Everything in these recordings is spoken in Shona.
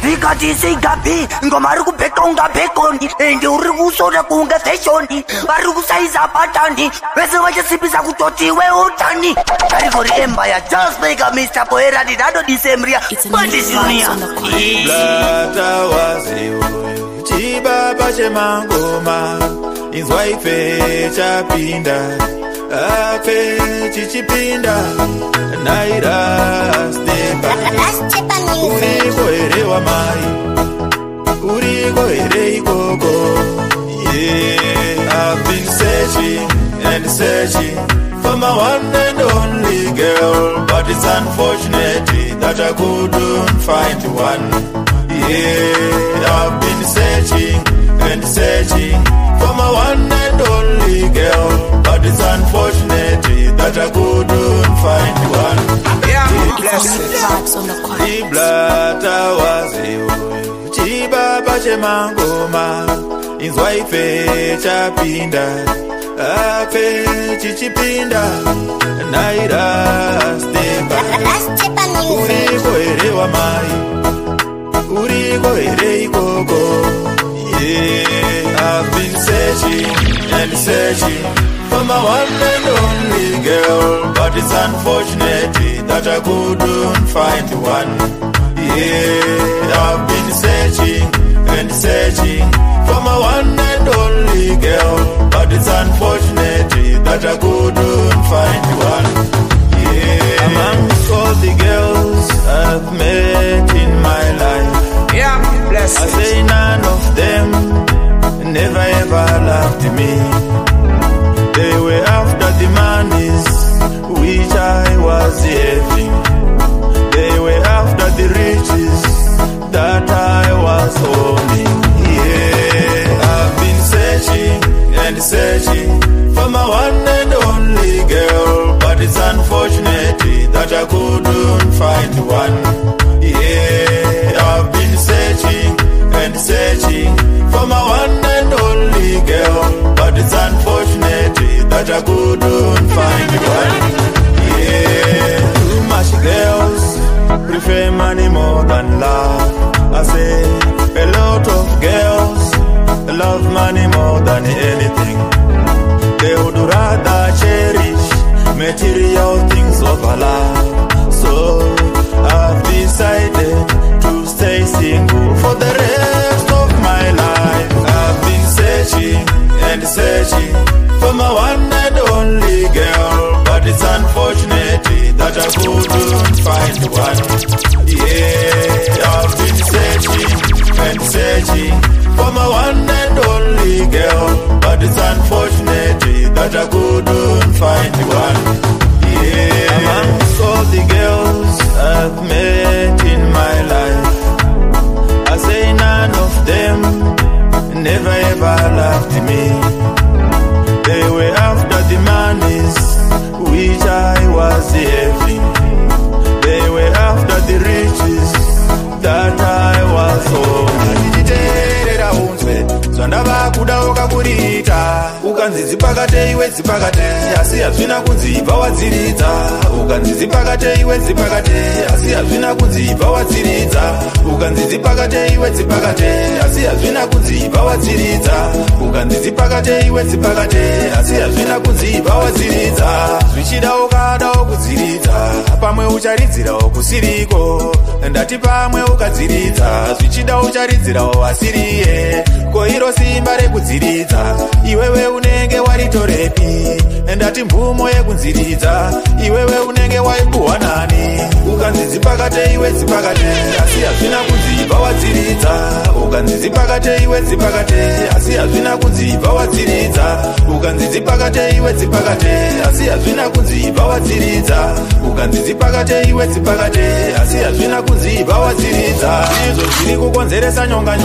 Vikati singapi ngoma ri kubheka unga bacon ende uri kusona kunga fashion vari kusaiza patani vese vachasipisa kutotiwe utani Caribori Empire just like a Mr. Poera Dado Decembria Pandisinia Iblata waziyo Chibaba chemangoma Inzwa ife chapinda Afe chichipinda Naira stepa Uriko ere wa mai Uriko ere ikoko Yeah, I've been searching and searching for my one and only girl, but it's unfortunate that I couldn't find one. Yeah, I've been searching and searching for my one and only girl, but it's unfortunate that I couldn't find one. Yeah, blessed. Iblata waziyo Chibaba chemangoma Inzwa ife chapinda Afe chichipinda Naira stepa Uriko ere wa mai Uriko ere ikoko Yeah, I've been searching and searching for my one and only girl, but it's unfortunate that I couldn't find one. Yeah, I've been searching and searching for my one and only girl, but it's unfortunate that I couldn't find one. Yeah, amongst all the girls I've met in my life, Yeah, blessed. I say none of them never ever loved me. They were after the monies which I was having. They were after the riches that I was owning. Yeah, I've been searching and searching for my one and only girl, but it's unfortunate that I couldn't find one. Yeah, I've been searching and searching for my one and only girl, but it's unfortunate that I couldn't find one. Yeah, too much girls prefer money more than love. I say a lot of girls love money more than anything. They would rather cherish material things over love. So I've decided to stay single for the rest of my life. I've been searching and searching for my one and only girl, but it's unfortunate that I couldn't find one. Yeah, I've been searching and searching for my one and only girl, but it's unfortunate that I couldn't find one. Yeah, amongst all the girls I've met in my life, I say none of them never ever loved me. They were after the monies which I was having. They were after the riches that I was owning. Zvandava kuda ukakurita ukanzizi pakate iwe dzipakate asi hazvina kunzibva wadziridza ukanzizi pakate iwe dzipakate asi hazvina kunzibva wadziridza ukanzizi pakate iwe dzipakate asi hazvina kunzibva wadziridza ukanzizi pakate iwe dzipakate asi hazvina kunzibva wadziridza zvichida ukadawo kudziridza pamwe ucharidzirawo kusiriko ndati pamwe ukadziridza zvichida ucharidzirawo asiriye ko iro simba rekudziridza iwewe unenge waritorepi ndati mvumo yekunziridza iwewe unenge waipuhwa nani ukanzizi pakate iwe dzipakate asi hazvina kunzibva wadziridza ukanzizi pakate iwe dzipakate asi hazvina kunzibva wadziridza ukanzizi pakate iwe dzipakate asi hazvina kunzibva wadziridza ukanzizi pakate iwe dzipakate asi hazvina kunzibva wadziridza izvo zviri kukonzeresa nyonga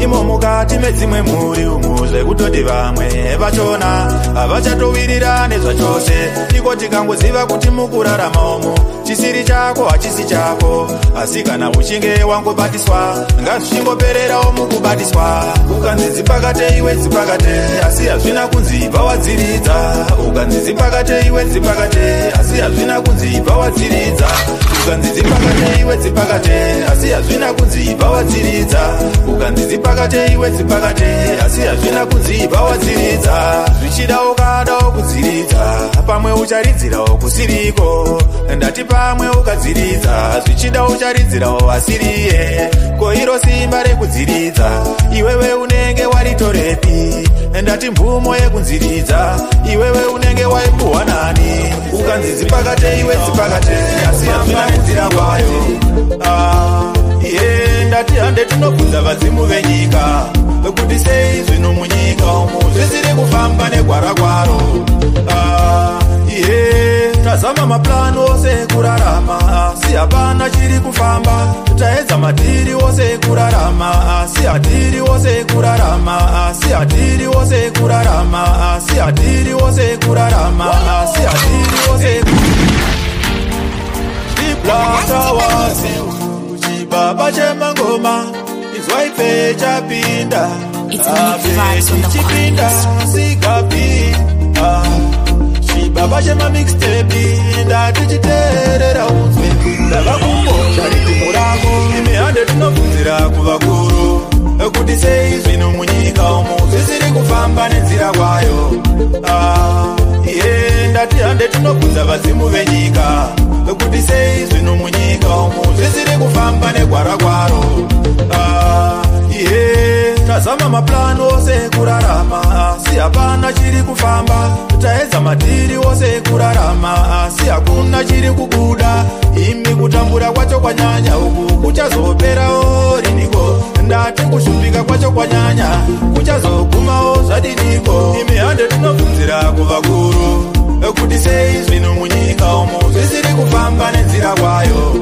imo mukati medzimwe mhuri umu zvekutoti vamwe vachona havachatowirira nezvachose iko tikangoziva kuti mukurarama umu chisiri chako hachisi chako, asi kana uchinge wangobatiswa ngazvichingopererawo mukubatiswa. Ukanzi dzipakate iwe dzipakate, asi hazvina kunzi ibva wadziridza. Ukanzi dzipakate iwe dzipakate, asi hazvina kunzi ibva wadziridza. Ukanzi dzipakate iwe dzipakate, asi hazvina kunzi ibva wadziridza. Ukanzi dzipakate iwe dzipakate, asi hazvina kunzi ibva wadziridza. Zvichida ukadawo kudziridza, pamwe ucharidzirawo kusiriko. Ndati pamwe ukadziridza, zvichida ucharidzirawo asiriye. Ko iro simba rekudziridza, iwewe unenge waritorepi? Ndati mvumo yekunziridza, iwewe unenge waipuhwa nani? Ukanzi dzipakate iwe dzipakate, asi hazvina nenzira kwayo. Ndati hande tinobvunza vadzimu venyika, kuti sei zvino munyika umu zvisiri kufamba negwara kwaro. Tazama maplani ose kurarama, asi hapana chiri kufamba. Taedza matiri ose kurarama, asi hatiri ose kurarama, asi hatiri ose kurarama, asi hatiri ose kurarama, asi hatiri ose Iplatawazi chibaba chemangoma izwaipe chapinda. Chipinda sigapi chibaba chema mixtape ndati chiterera uzwe ndavakumbosha riti muramo. Ime hande tinobvunzira kuvakuru kuti sei zvino munyika umu zvisiri kufamba nenzira kwayo. Ndati hande tinobvunza vadzimu venyika kuti sei zvino munyika umu zvisiri kufamba negwara kwaro. Tazama maplani ose kurarama, asi hapana chiri kufamba. Taedza matiri ose kurarama, asi hakuna chiri kubuda. Imi kutambura kwacho kwanyanya, uku kuchazoperawo riniko. Ndati kushumbika kwacho kwanyanya, kuchazogumawo zvadiniko. Imi hande tinobvunzira kuvakuru kuti sei zvino munyika umu zvisiri kufamba nenzira kwayo.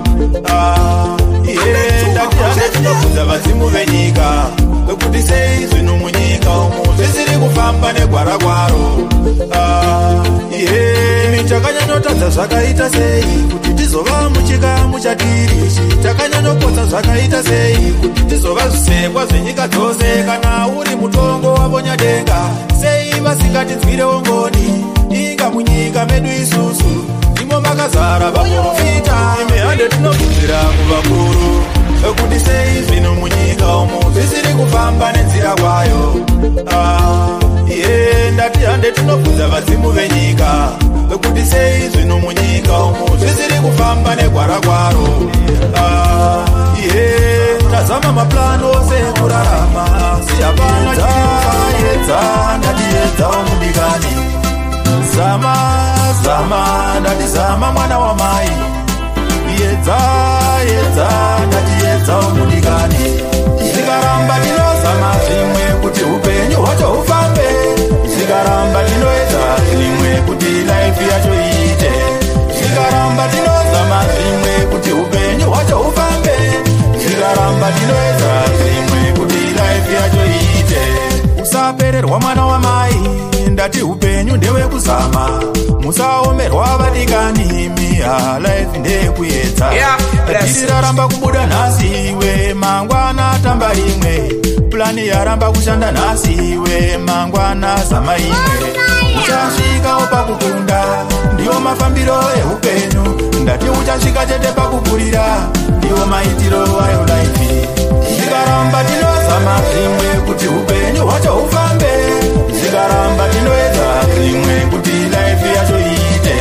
Ndati hande tinobvunza vadzimu venyika kuti sei zvino munyika umu zvisiri kufamba negwara kwaro. Imi takanyanyotadza zvakaita sei kuti tizova muchikamu chatiri? Takanyanyopodza zvakaita sei kuti tizova zvisekwa zvenyika dzose? Kana uri mutongo wavonyadenga, sei vasingatinzwirewo ngoni? Inga munyika medu isusu ndimo makazara vaprofita. Ime hande tinobvunzira kuvakuru kuti sei zvino munyika umu zvisiri kufamba nenzira kwayo. Ndati hande tinobvunza vadzimu venyika kuti sei zvino munyika umu zvisiri kufamba negwara kwaro. Tazama maplani ose kurarama, asi hapana chiriedza. Ndatiedzawo mudikani, zama zama, ndatizama mwana wamai. Yedza yedza, ndatiedzawo mudikani. Zikaramba tinozama zvimwe kuti upenyu hwacho hufambe. Zikaramba tinoedza zvimwe kuti life yacho iite. Zikaramba tinozama zvimwe kuti upenyu hwacho hufambe. Zikaramba tinoedza zvimwe kuti life yacho iite. Usapererwa mwana wamai, ndati upenyu ndewekuzama. Musaomerwa vadikani, miha life ndeyekuedza. Tiriraramba kubuda nhasi iwe, mangwana tamba rimwe. Plani yaramba kushanda nhasi iwe, mangwana zama imwe. Uchasvikawo pakukunda, ndiwo mafambiro eupenyu. Ndati uchasvika chete pakukurira, ndiwo maitiro ayo life. Zikaramba tinozama zvimwe kuti upenyu hwacho hufambe. Zikaramba tinoedza zvimwe kuti life yacho iite.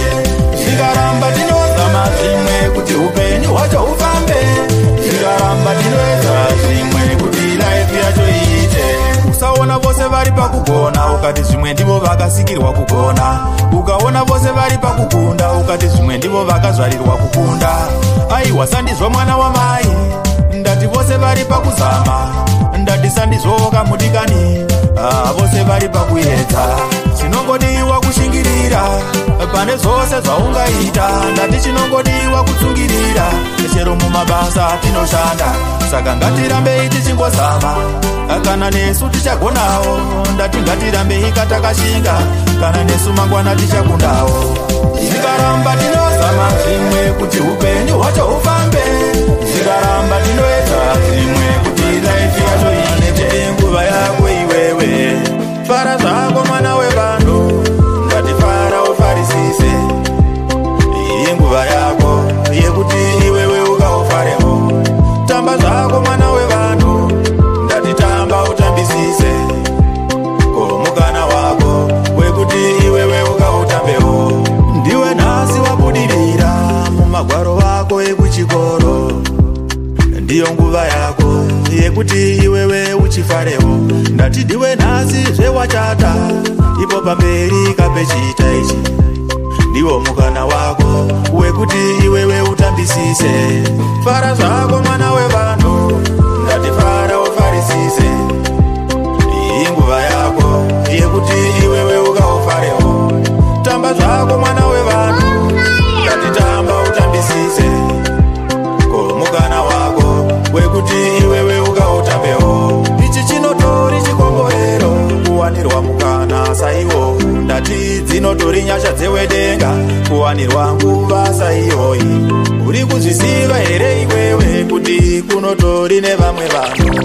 Zikaramba tinozama zvimwe kuti upenyu hwacho hufambe. Zikaramba tinoedza zvimwe kuti life yacho iite. Usaona vose vari pakugona ukati zvimwe ndivo vakasikirwa kugona. Ukaona vose vari pakukunda ukati zvimwe ndivo vakazvarirwa kukunda. Aiwa sandizwa mwana wamai, ndati vose vari pakuzama. Ndati sandizvoka mudikani, vose vari pakuedza. Chinongodiwa kushingirira pane zvose zvaungaita. Ndati chinongodiwa kutsungirira, chero mumabasa tinoshanda. Saka ngatirambei tichingozama, kana nesu tichagonawo. Ndati ngatirambei katakashinga, kana nesu mangwana tichakundawo. Zikaramba tinozama zvimwe kuti yekuti iwewe uchifarewo. Ndati ndiwe nhasi zvewachata, ipo pamberi kapechita ichi. Ndiwo mukana wako wekuti iwewe utambisise. Fara zvako mwana wevanhu, ndati fara ufarisise. Iyi nguva yako yekuti iwewe ukaufarewo. Tamba zvako mwana wevanhu, ndati tamba utambisise. Ko mukana wako wekuti iwewe ukautambewo. Ichi chinotori chikomborero kuwanirwa mukana saiwo. Ndati dzinotori nyasha dzewedenga kuwanirwa nguva saiyoyi. Uri kuzvisiva here iwewe kuti kunotori nevamwe vanhu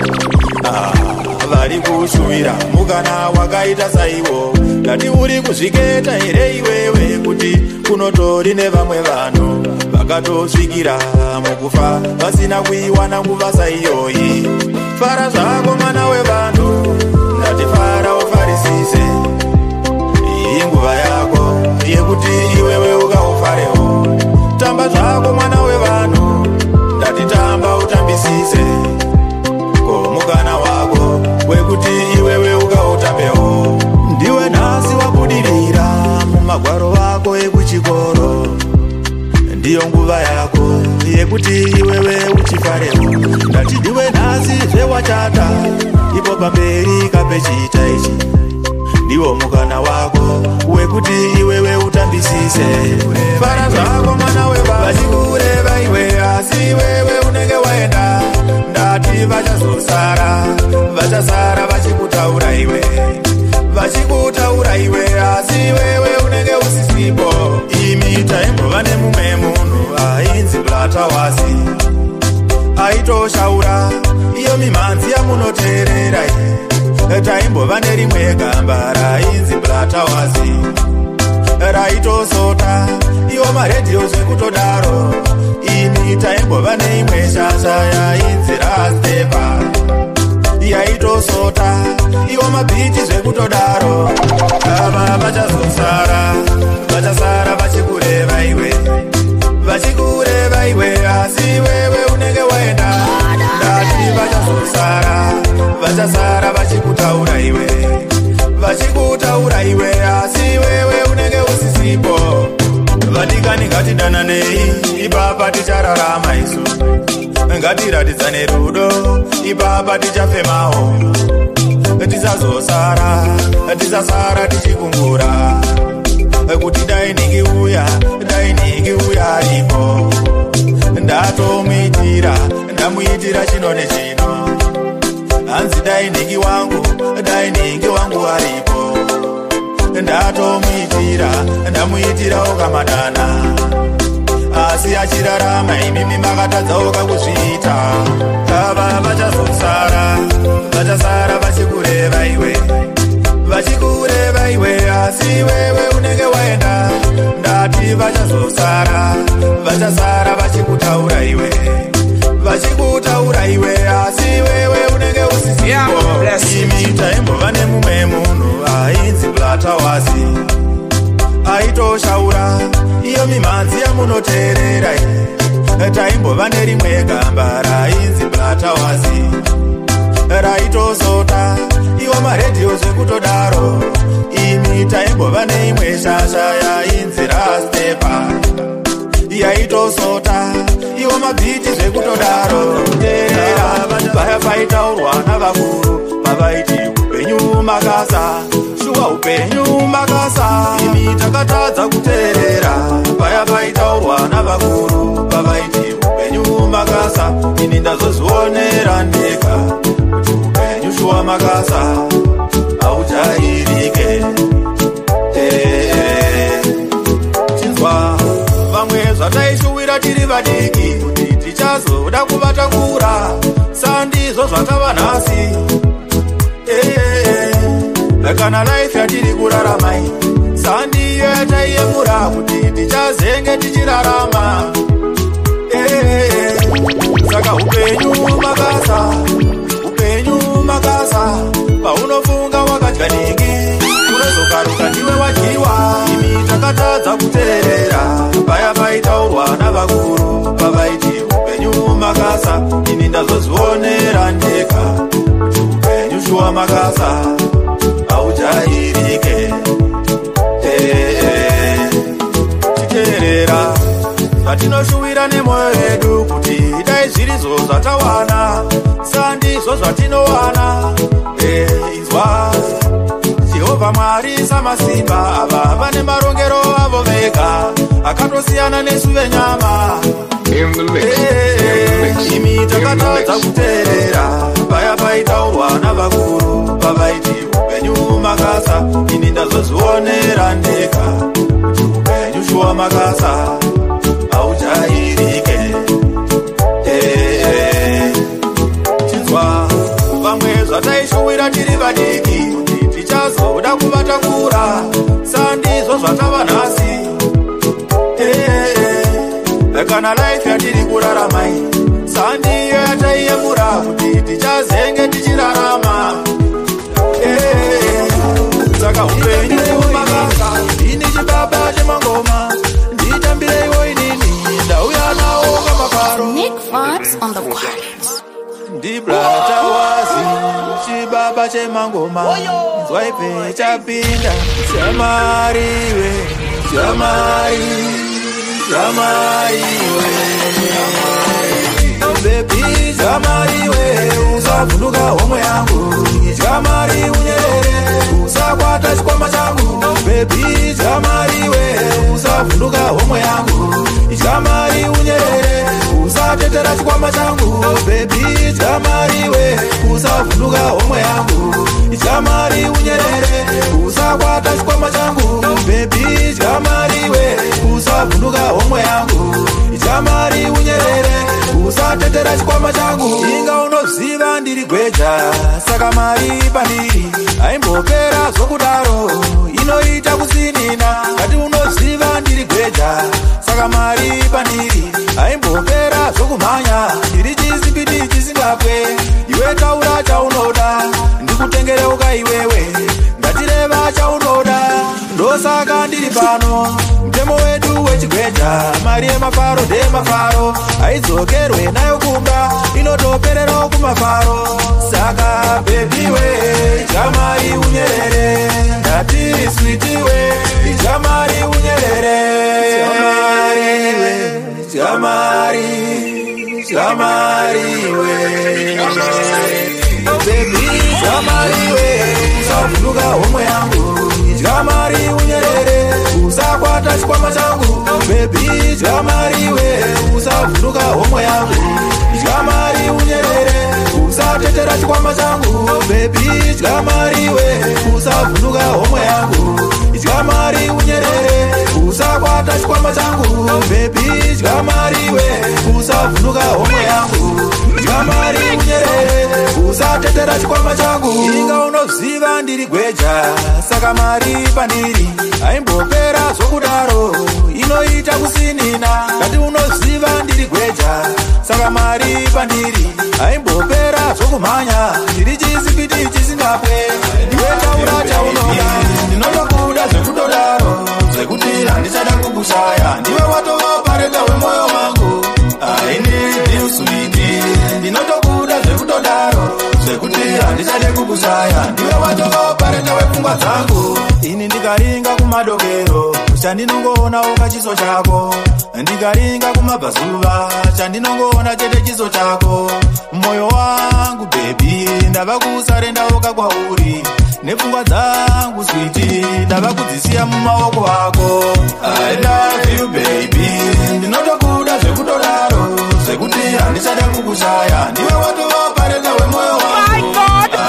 vari kushuvira mukana wakaita saiwo. Ndati uri kuzviketa here iwewe kuti kunotori nevamwe vanhu vakatosvikira mukufa vasina kuiwana nguva saiyoyi. Fara zvako mwana wevanhu, ndati fara ufarisise. Iyi nguva yako yekuti iwewe ukaufarewo. Tamba zvako mwana wevanhu, ndati tamba utambisise. Ko mukana wako wekuti iwewe ukautambewo. Ndiwe nhasi wabudirira mumagwaro wako ekuchikoro. Ndiyo nguva yako yekuti iwewe uchifarewo. Ndati ndiwe nhasi zvewachata, ipo pamberi kapechita ichi. Ndiwo mukana wako wekuti iwewe utambisise. Fara zvako mwana wevanhu, vachikureva iwe asi iwewe unenge waenda. Ndati vachasara vachikutaura iwe. Vachikutaura iwe asi iwewe unenge usisipo. Imi taimbova nemumwe munhu ainzi Blatawasi. Aitoshaura iyo mimhanzi yamunoteerera. Taimbova nerimwe gamba rainzi Blatawasi. Raitosota iwo maredhiyo zvekutodaro. Imi taimbova neimwe shasha yainzi Rastepa. Yaitosota iwo mabhiti zvekutodaro. Ava vachasara vachikureva iwe. Vachikureva iwe asi iwewe unenge waenda. Ndati vachasara vachikutaura iwe. Vachikutaura iwe asi iwewe unenge usisipo. Vadikani ngatidananei, ipapa tichararama isu. Ngatiratidzane rudo, ipapa tichafemawo. Tisasara tichikungura kuti dai ningiuya aripo. Ndamuitira chino nechino. Hanzi dai ningi wangu aripo. Ndamuitira ukamadana. Asi achirarama imimi makatadzawo kakuzviita. Ava vachasara vachikureva iwe. Vachikureva iwe asi iwewe unenge waenda. Ndati vachasara vachikutaura iwe. Vachikutaura iwe asi iwewe unenge usisipo. Imi taimbova nemumwe munhu ainzi Blatawasi. Aitoshaura iyo mimhanzi yamunoteerera. Taimbova nerimwe gamba rainzi Blatawasi. Raitosota iwo maredhiyo zvekutodaro. Imi taimbova neimwe shasha yainzi Rastepa. Yaitosota iwo mabhiti zvekutodaro. Vaya vaitaurwa navakuru vavaiti upenyu makasa. Shuwa upenyu makasa. Imi takatadza kuteerera. Vaya vaitaurwa navakuru vavaiti upenyu makasa. Ini ndazozvionera ndega kuti upenyu shuwa makasa aujairike. Chinzwa vamwe zvataishuwira tiri vadiki kuti tichazoda kuvatangura. Sandizvo zvatava nhasi. Kana life yatiri kuraramai. Sandiyo yataiyemura kuti tichazenge tichirarama. Saka upenyu makasa. Paunofunga wakadya ningi, unozokaruka ndiwe wadyiwa. Imi takatadza kuteerera. Vaya vaitaurwa navakuru vavaiti upenyu makasa. Ini ndazozvionera ndega makasa aujairike. Titerera zvatinoshuwira nemwoyo yedu kuti dai zvirizo zvatawana sandizvo zvatinowana. Izwa Jehovha Mwari samasimba ava vane marongero avo vega akatosiyana nesu venyama. Imi takatadza kuteerera paya paitaurwa navakuru pavaiti upenyu makasa. Ini ndazozvionera ndega kuti upenyu shuwa makasa aujairike. Chinzwa vamwe zvataishuwira tiri vadiki kuti tichazoda kuvatakura sandizvo zvatava nhasi. Kana life yatiri kuraramai sandiyo yataiyemura kuti tichazenge tichirarama. Saka upenyu makasa. Ini chibaba chemangoma nditambireiwo inini ndauya nawo kamafaro. Nick Vibes on the quiet. Ndibrata wazi chibaba chemangoma zwaipe chapinda chamariwe chamari chamariwe baby chamariwe usavunduka homwe yangu chamari unyerere usakwata chikwama changu baby chamariwe usavunduka homwe yangu chamari unyerere usatetera chikwama changu baby chamariwe usavunduka homwe yangu chamari unyerere usakwata chikwama changu baby chamariwe usavunduka homwe yangu chamari unyerere usatetera chikwama changu. Inga unoziva ndiri gweja saka mari pandiri aimbopera zvokudaro inoita kusinina. Kati unoziva ndiri gweja saka mari pandiri aimbopera zvokumhanya ndiri chizipiti chisingapwe. Iwe taura chaunoda ndikutengereuka iwewe ngatireva chaunoda ndosaka ndiri pano. Mtemo wedu wechigweja mari yemafaro ndemafaro aidzokerwe nayo kumba inotopererawo kumafaro. Saka bebiwe chamari unyerere ndati switiwe chamari unyerere chamari chamariwe baby chamariwe usavunduka homwe yangu chamari unyerere usakwata chikwama changu baby chamariwe usavunduka homwe yangu chamari unyerere usatetera chikwama changu baby chamariwe usavunduka homwe yangu chamari unyerere usakwata chikwama changu baby chamariwe usavunduka homwe yangu chamari unyerere usatetera chikwama changu. Inga unoziva ndiri gweja saka mari pandiri aimbopera zvokudaro inoita kusinina. Kati unoziva ndiri gweja saka mari pandiri aimbopera zvokumhanya ndiri chizipiti chisingapwe. Iwe taura chaunoda ndinotokuda zvekutodaro zvekuti handichada kukushaya. Ndiwe watopareta wemoyo wangu aini sweetie ndinotokuda zvekutodaro zvekuti handichade kukushaya. Ndiwe watopareta wepfungwa dzangu. Ini ndikaringa kumadokero chandinongoona uka chiso chako ndikaringa kumabvazuva chandinongoona chete chiso chako. Moyo wangu baby ndava kusarendaoka kwauri nepfungwa dzangu switi ndava kudzisiya mumaoko ako. I love you baby ndinotokuda zvekutodaro zvekuti handichada kukushaya. Ndiwe watopareta wemoyo wangu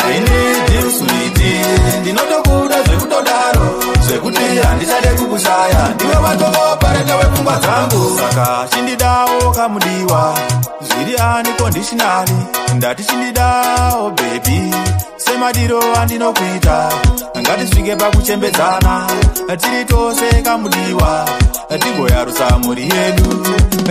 I need you sweetie ndinotokuda zvekutodaro zvekuti handichade kukushaya. Ndiwe watopareta wepfungwa dzangu. Saka chindidawo kamudiwa zviri unconditionally ndati chindidawo baby semadiro andinokuita ngatisvike pakuchembedzana tiri tose kamudiwa tigoyarusa mhuri yedu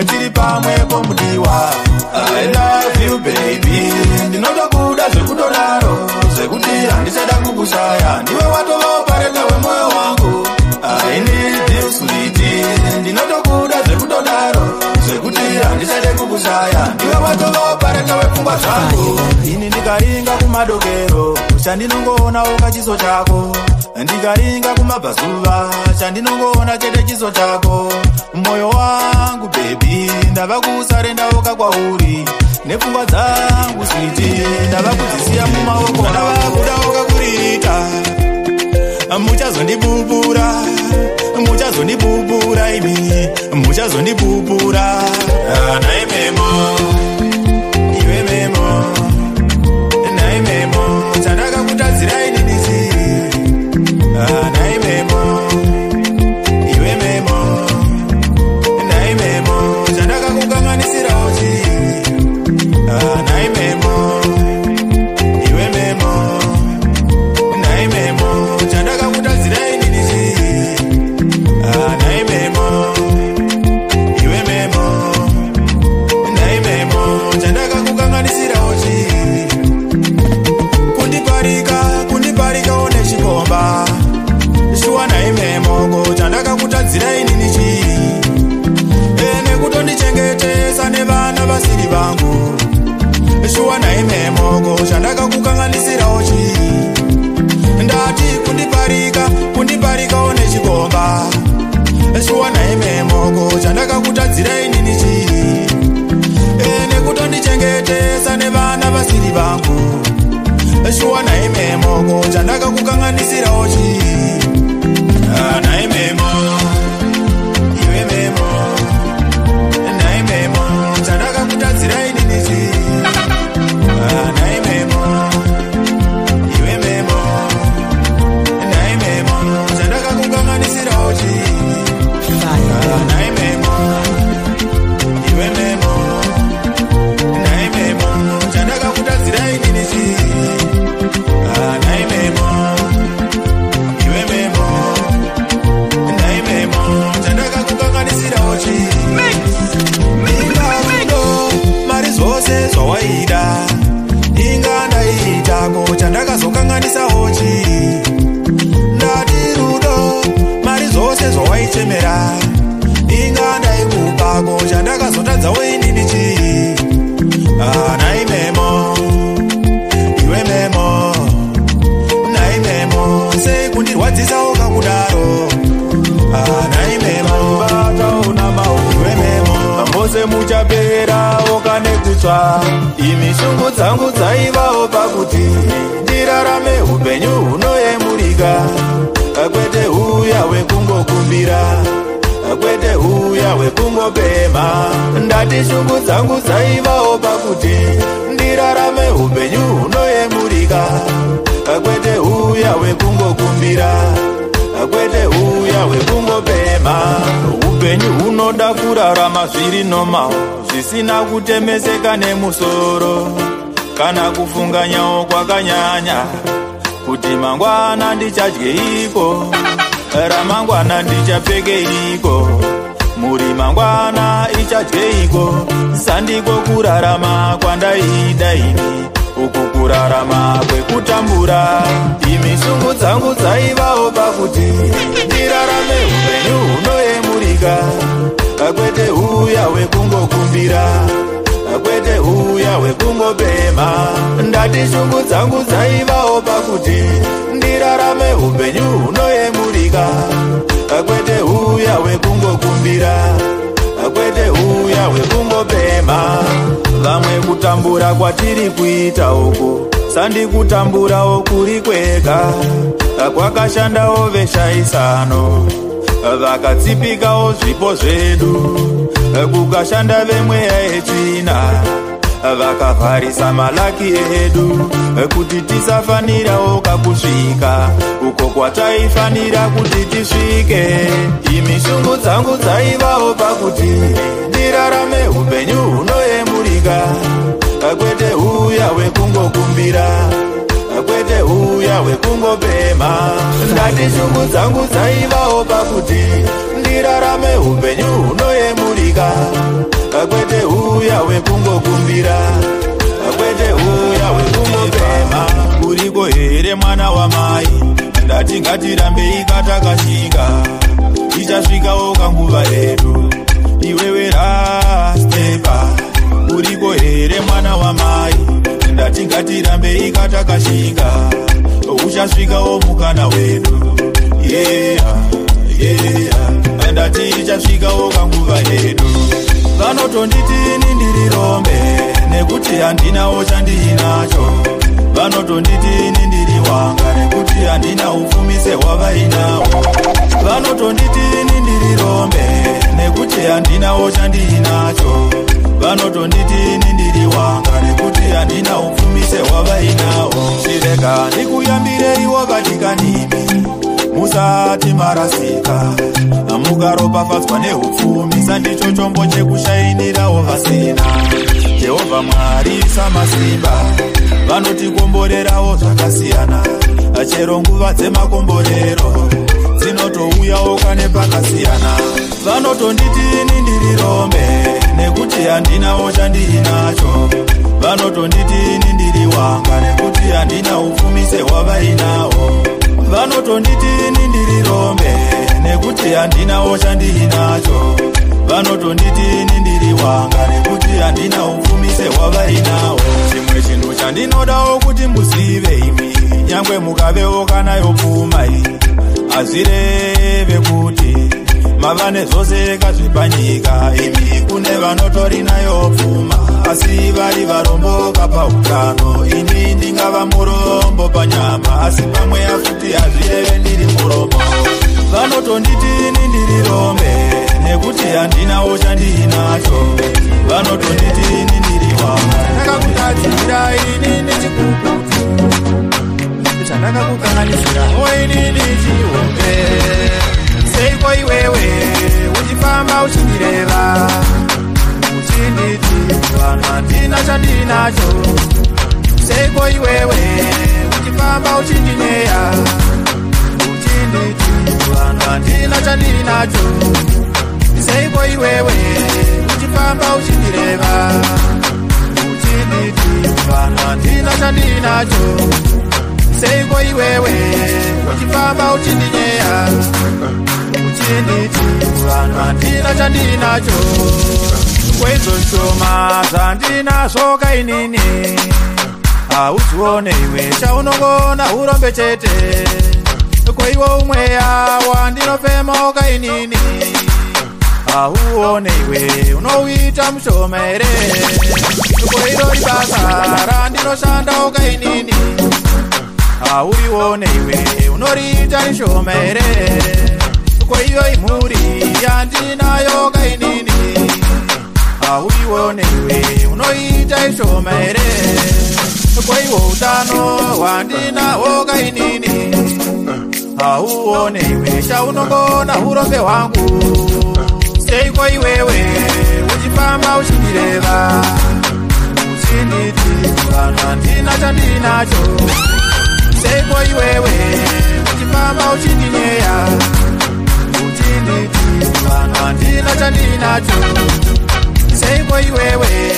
tiri pamwepo mudiwa. I love you baby ndinotokuda zvekutodaro zvekuti handichada kukushaya. Ndiwe watopareta wemoyo wangu I need you sweetie ndinotokuda zvekutodaro zvekuti handichade kukushaya. Ndiwe watopareta mudenga wepfungwa dzangu. Ini ndikaringa kumadokero chandinongoonawo kachiso chako, ndikaringa kumabvazuva chandinongoona chete chiso chako. Moyo wangu baby ndava kusarendawo kakwauri, nepfungwa dzangu switi ndava kudzisiya mumaoko. Ndava kudawo kakuririta, muchazondibubura, muchazondibubura imi, muchazondibubura. Nae memo, iwe memo, nae memo, chandakakutadzira ini ndisi. Nae memo, iwe memo, nae memo, chandakakukanganisirawo chi. Nae memo, iwe memo, nae memo, chandakakutadzira ini ndisi. Nae memo, iwe memo, nae memo, chandakakukanganisirawo chi. Kundiparika one chikomba, shuwa nae memo, chandakakutadzira ini ndichi. Nekutondichengetesa nevana vasiri vangu, shuwa nae memo, chandakakukanganisirawo chi. Ndati kundiparika one chikomba, shuwa nae memo, chandakakutadzira ini ndichi. Nekutondichengetesa nevana vasiri vangu, shuwa nae memo, chandakakukanganisirawo chi. Nae memo, iwe memo, nae memo, chandakakutadzira ini ndichi. Nae memo, iwe memo, nae memo, chandakakukanganisirawo chi. Nae memo, iwe memo, nae memo, chandakakutadzira ini ndichi. Nae memo, iwe memo, nae memo, chandakakukanganisirawo chi. Mari zvose zvawaida inga ndaitako, chandakazokanganisawo chi. Ndati rudo, mari zvose zvawaichemera inga ndaikupako, chandakazotadzawo ini ndichi. Nae memo, iwe memo, nae memo, sei kundirwadzisawo kakudaro. Nae memo, bataona iwe memo, mose muchapera okane kutsva. Imi shungu dzangu dzaivawo pakuti ndirarame upenyu hunoyemurika, kwete uya wekungokumbira, kwete uya wekungopema. Ndati shungu dzangu dzaivawo pakuti ndirarame upenyu hunoyemurika, kwete uya wekungokumbira, kwete uya wekungopema. Upenyu hunoda kurarama zviri normal, zvisina kutemeseka nemusoro kana kufunganyawo kwakanyanya, kuti mangwana ndichadyeiko, ramangwana ndichapfekeiko, muri mangwana ichadyeiko. Sandiko kurarama kwandaida ini, uku kurarama kwekutambura. Imi shungu dzangu dzaivawo pakuti ndirarame upenyu hunoyemurika, kwete uya wekungokumbira, kwete uya wekungopema. Ndati shungu dzangu dzaivawo pakuti ndirarame upenyu hunoyemurika, kwete uya wekungokumbira, kwete uya wekungopema. Vamwe kutambura kwatiri kuita uku, sandikutamburawo kuri kwega, kwakashandawo veshaisano, vakatsipikawo zvipo zvedu, kukashanda vemweya yetsvina, vakavharisa malaki edu, kuti tisafanirawo kakusvika uko kwataifanira kuti tisvike. Imi shungu dzangu dzaivawo pakuti ndirarame upenyu hunoyemurika, kwete uya wekungokumbira, kwete uya wekungopema. Ndati shungu dzangu dzaivawo pakuti ndirarame upenyu hunoyemurika, kwete uya wekungokumbira, kwete uya wekungopema. Uriko here mwana wamai, ndati ngatirambei katakashinga, ichasvikawo kanguva yedu. Iwewe rastepa, uriko here mwana mwana wamai ndati ngatirambe ikatakashinga uchasvikawo mukana wedu ndati ichasvikawo kanguva yedu vanotonditini ndirirombe nekuti handinawo chandiinacho vanotonditini ndiri wanga nekuti handina ufumise hwavainawo vanotonditini ndirirombe nekuti handinawo chandiinacho vanotonditini ndiri wanga nekuti handina ufumise hwavainawo chireka ndikuyambireiwo vatikanimi musati marasika mukaropafadzwa neupfumisa ndicho chombo chekushainirawo vasina Jehovha Mwari samasimba vanotikomborerawo zvakasiyana chero nguva dzemakomborero dzinotouyawo kane pakasiyana vanotonditini ndirirombe nekuti handinawo chandiinacho vanotonditini ndiri wanga nekuti handina ufumise hwavainawo vanotonditini ndirirombe nekuti handinawo chandiinacho vanotonditini ndiri wanga nekuti handina ufumise hwavainawo chimwe chinhu chandinodawo kuti muzive imi nyangwe mukavewo kana yopfumai azvireve kuti mava nezvose kazvipanyika imi kune vanotori nayo pfuma asi vari varomboka pautano ini ndingava murombo panyama asi pamwe afuti hazvireve ndiri murombo vanotonditini ndirirombe nekuti handinawo chandiinacho vanotonditini ndiri wanga ndakakutadzirai inini chikukutu chandakakukanganisirawo inini chihombe seiko iwewe uchifamba uchindireva uchinditi vanhu handina chandinacho seiko iwewe uchifamba uchindinyeya uchinditi vanhu handina chandinacho seiko iwewe uchifamba uchindireva uchinditi vanhu handina chandinacho seiko iwewe uchifamba uchindinyeya uchinditi vanhu handina chandinacho kweizvo shoma zvandinazvo kainini hauzione iwe chaunongona urombe chete kweiwo umweya wandinofemawo kainini hauone iwe unouita mushoma here kweirori basa randinoshandawo kainini haurione iwe unoriita nishoma here kweiyo imhuri yandinayo kainini haurione iwe unoita ishoma here kweiwo utano hwandinawo kainini hauone iwe chaunongona urombe hwangu seiko iwewe uchifamba uchindireva uchinditi vanhu handina chandinacho seiko iwewe uchifamba uchindinyeya uchinditi vanhu handina chandinacho seiko iwewe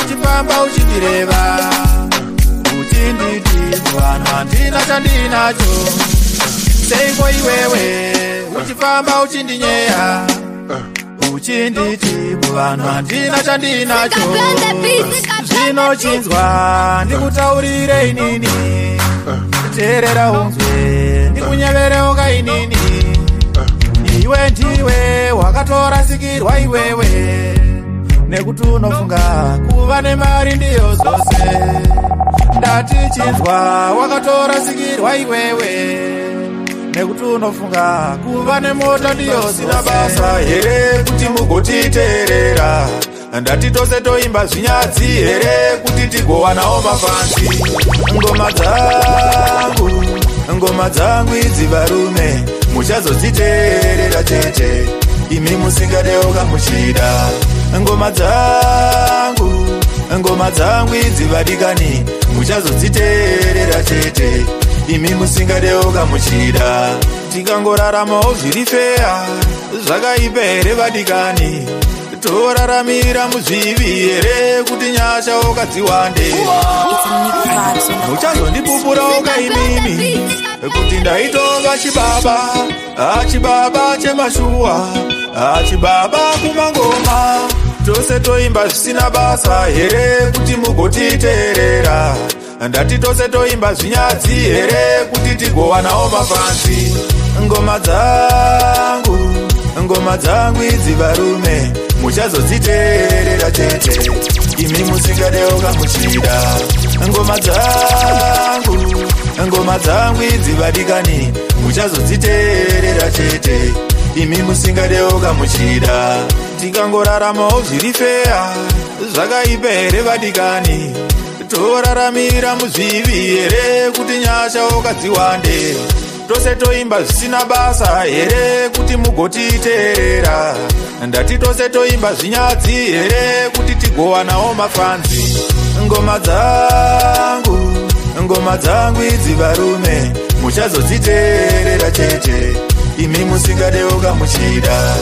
uchifamba uchindireva uchinditi vanhu handina chandinacho seiko iwewe uchifamba uchindinyeya uchinditi kuvanhu handina chandinacho zvinochinzwa ndikutaurire inini teerera unzwe ndikunyeverewo kainini iwe ndiwe wakatorasikirwa iwewe nekuti unofunga kuva nemari ndiyo zvose ndati chinzwa wakatorasikirwa iwewe nekuti unofunga kuva nemota ndiyo zina basa here kuti mugotiteerera ndati tose toimba zvinyadzi here kuti tigowanawo mafanzi ngoma dzangu idzi varume muchazodziteerera chete imi musingadewo kamuchida ngoma dzangu idzi vadikani muchazodziteerera chete imi musingadewo kamuchida tikangoraramawo zviri feya zvakaipa here vadikani toraramira muzvivi here kuti nyasha ukadziwande muchazondipupurawo kainini kuti ndaitova chibaba chemashuwa chibaba kumangoma tose toimba zvisina basa here kuti mugotiteerera. Ndati tose toimba zvinyadzi here kuti tigowanawo mafanzi. Ngoma dzangu idzi varume muchazodziteerera chete, imi musingadeoka muchida. Ngoma dzangu idzi vadikani muchazodziteerera chete, imi musingadeoka muchida. Tikangoraramawo zviri feya zvakaipa here vadikani, toraramira muzvivi here kuti nyasha ukadziwande. Tose toimba zvisina basa here kuti mugotiteerera. Ndati tose toimba zvinyadzi here kuti tigowanawo mafanzi. Ngoma dzangu idzi varume muchazodziteerera chete, imi musingadeoka muchida.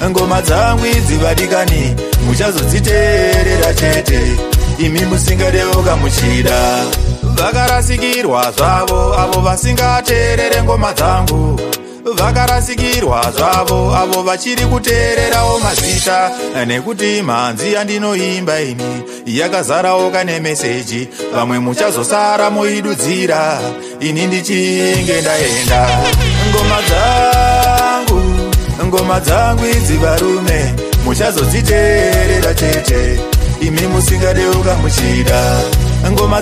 Ngoma dzangu idzi vadikani muchazodziteerera chete, imi musingadeoka muchida. Vakarasikirwa zvavo avo vasingateerere ngoma dzangu, vakarasikirwa zvavo avo vachiri kuteererawo mazita, nekuti mhanzi yandinoimba ini yakazarawo kane meseji. Vamwe muchazosara moidudzira, ini ndichinge ndaenda. Ngoma dzangu idzi varume muchazodziteerera chete, imi musingadeoka muchida. Ngoma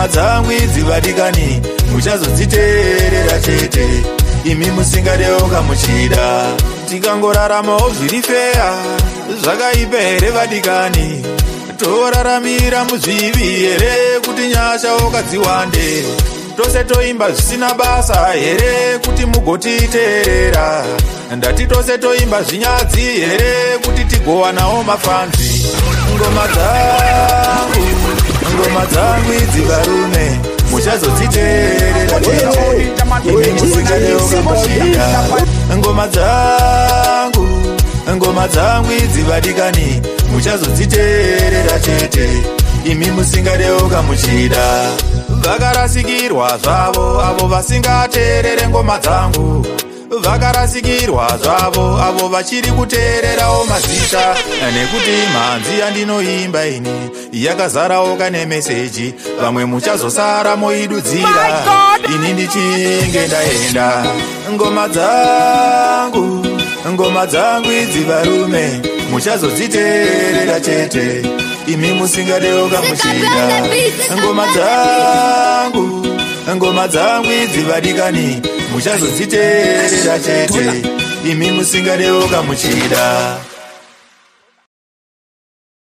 dzangu idzi vadikani muchazodziteerera chete, imi musingadeoka muchida. Tikangoraramawo zviri feya zvakaipa here vadikani, toraramira muzvivi here kuti nyasha ukadziwande. Tose toimba zvisina basa here kuti mugotiteerera. Ndati tose toimba zvinyadzi here kuti tigowanawo mafanzi. Ngoma dzangu idzi varume muchazodziteerera chete, imi musingadeoka muchida. Ngoma dzangu idzi vadikani muchazodziteerera chete, imi musingadeoka muchida. Vakarasikirwa zvavo avo vasingateerere ngoma dzangu, vakarasikirwa zvavo avo vachiri kuteererawo mazita, nekuti mhanzi yandinoimba ini yakazarawo kane meseji. Vamwe muchazosara moidudzira, ini ndichinge ndaenda. Ngoma dzangu idzi varume muchazodziteerera chete, imi musingadeoka muchida. Ngoma dzangu idzi vadikani muchazodziteerera chete, imi musingadeoka muchida.